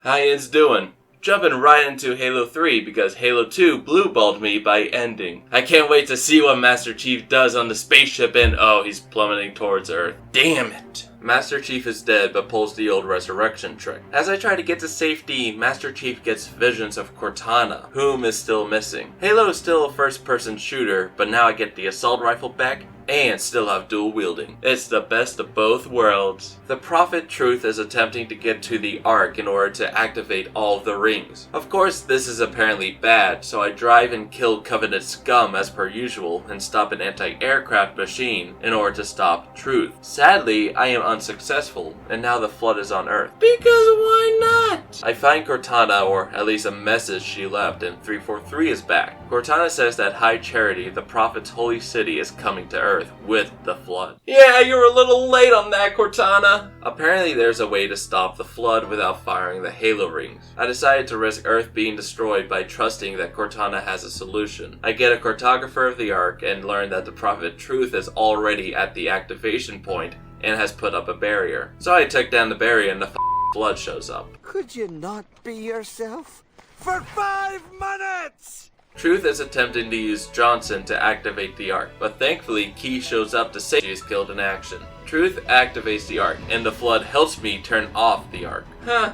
How yous doing? Jumping right into Halo 3 because Halo 2 blue-balled me by ending. I can't wait to see what Master Chief does on the spaceship and oh, he's plummeting towards Earth. Damn it! Master Chief is dead but pulls the old resurrection trick. As I try to get to safety, Master Chief gets visions of Cortana, whom is still missing. Halo is still a first-person shooter, but now I get the assault rifle back and still have dual wielding. It's the best of both worlds. The Prophet Truth is attempting to get to the Ark in order to activate all of the rings. Of course, this is apparently bad, so I drive and kill Covenant scum as per usual and stop an anti-aircraft machine in order to stop Truth. Sadly, I am unsuccessful, and now the Flood is on Earth. Because why not? I find Cortana, or at least a message she left, and 343 is back. Cortana says that High Charity, the Prophet's holy city, is coming to Earth with the Flood. Yeah, you're a little late on that, Cortana! Apparently there's a way to stop the Flood without firing the Halo rings. I decided to risk Earth being destroyed by trusting that Cortana has a solution. I get a cartographer of the Ark and learn that the Prophet Truth is already at the activation point and has put up a barrier. So I took down the barrier and the Flood shows up. Could you not be yourself? For 5 minutes! Truth is attempting to use Johnson to activate the Ark, but thankfully Key shows up to say she is killed in action. Truth activates the Ark, and the Flood helps me turn off the Ark. Huh,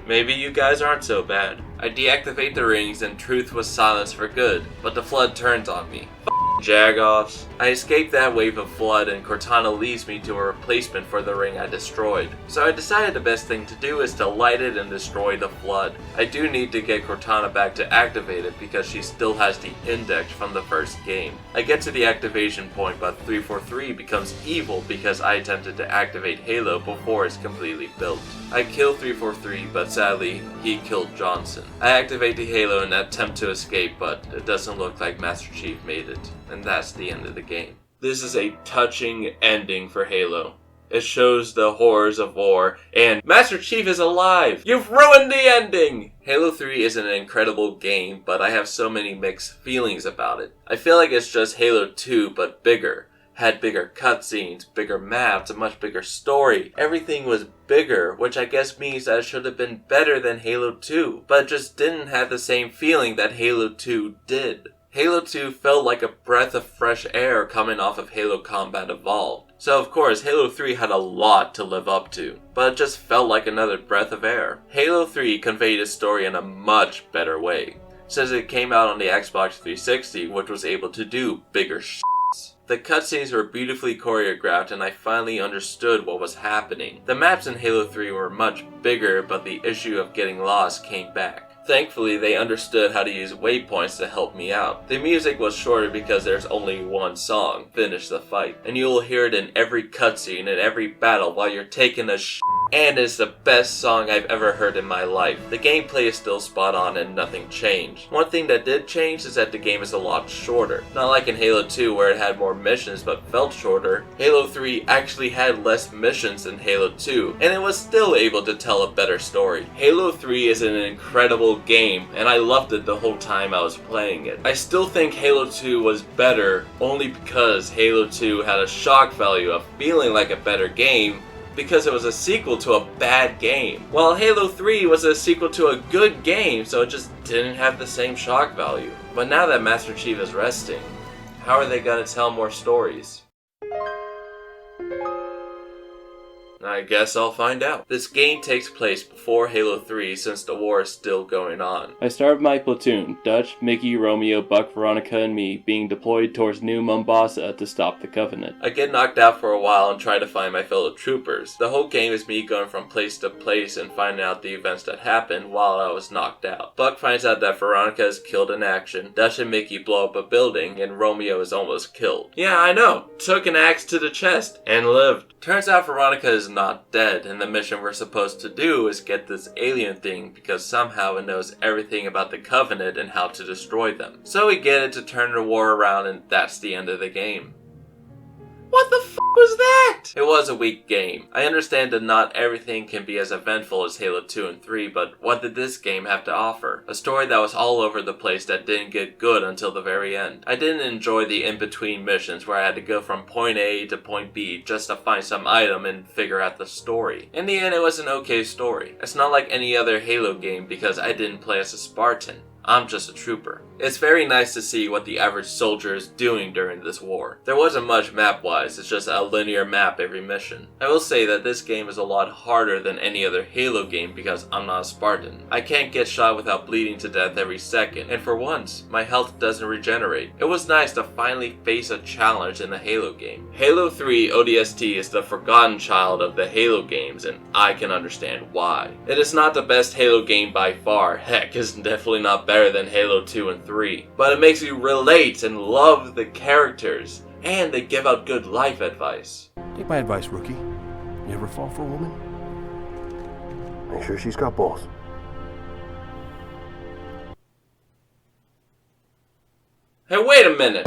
maybe you guys aren't so bad. I deactivate the rings and Truth was silenced for good, but the Flood turns on me. Jagoffs. I escape that wave of Flood and Cortana leads me to a replacement for the ring I destroyed. So I decided the best thing to do is to light it and destroy the Flood. I do need to get Cortana back to activate it because she still has the index from the first game. I get to the activation point but 343 becomes evil because I attempted to activate Halo before it's completely built. I kill 343 but sadly he killed Johnson. I activate the Halo in an attempt to escape but it doesn't look like Master Chief made it. And that's the end of the game. This is a touching ending for Halo. It shows the horrors of war, and Master Chief is alive! You've ruined the ending! Halo 3 is an incredible game, but I have so many mixed feelings about it. I feel like it's just Halo 2, but bigger. Had bigger cutscenes, bigger maps, a much bigger story. Everything was bigger, which I guess means that it should have been better than Halo 2, but it just didn't have the same feeling that Halo 2 did. Halo 2 felt like a breath of fresh air coming off of Halo Combat Evolved. So of course, Halo 3 had a lot to live up to, but it just felt like another breath of air. Halo 3 conveyed its story in a much better way, since it came out on the Xbox 360, which was able to do bigger shits. The cutscenes were beautifully choreographed and I finally understood what was happening. The maps in Halo 3 were much bigger, but the issue of getting lost came back. Thankfully, they understood how to use waypoints to help me out. The music was shorter because there's only one song, Finish the Fight, and you will hear it in every cutscene and every battle while you're taking a sh**, and it's the best song I've ever heard in my life. The gameplay is still spot on and nothing changed. One thing that did change is that the game is a lot shorter. Not like in Halo 2 where it had more missions but felt shorter. Halo 3 actually had less missions than Halo 2, and it was still able to tell a better story. Halo 3 is an incredible game, and I loved it the whole time I was playing it. I still think Halo 2 was better only because Halo 2 had a shock value of feeling like a better game because it was a sequel to a bad game. While Halo 3 was a sequel to a good game, so it just didn't have the same shock value. But now that Master Chief is resting, how are they gonna tell more stories? I guess I'll find out. This game takes place before Halo 3 since the war is still going on. I start with my platoon, Dutch, Mickey, Romeo, Buck, Veronica, and me, being deployed towards New Mombasa to stop the Covenant. I get knocked out for a while and try to find my fellow troopers. The whole game is me going from place to place and finding out the events that happened while I was knocked out. Buck finds out that Veronica is killed in action, Dutch and Mickey blow up a building, and Romeo is almost killed. Yeah, I know. Took an axe to the chest and lived. Turns out Veronica is not dead, and the mission we're supposed to do is get this alien thing because somehow it knows everything about the Covenant and how to destroy them. So we get it to turn the war around, and that's the end of the game. What the f was that? It was a weak game. I understand that not everything can be as eventful as Halo 2 and 3, but what did this game have to offer? A story that was all over the place that didn't get good until the very end. I didn't enjoy the in-between missions where I had to go from point A to point B just to find some item and figure out the story. In the end, it was an okay story. It's not like any other Halo game because I didn't play as a Spartan. I'm just a trooper. It's very nice to see what the average soldier is doing during this war. There wasn't much map-wise, it's just a linear map every mission. I will say that this game is a lot harder than any other Halo game because I'm not a Spartan. I can't get shot without bleeding to death every second, and for once, my health doesn't regenerate. It was nice to finally face a challenge in a Halo game. Halo 3 ODST is the forgotten child of the Halo games, and I can understand why. It is not the best Halo game by far, heck, it's definitely not better than Halo 2 and 3, but it makes you relate and love the characters, and they give out good life advice. Take my advice, rookie. You ever fall for a woman? Make sure she's got balls. Hey, wait a minute!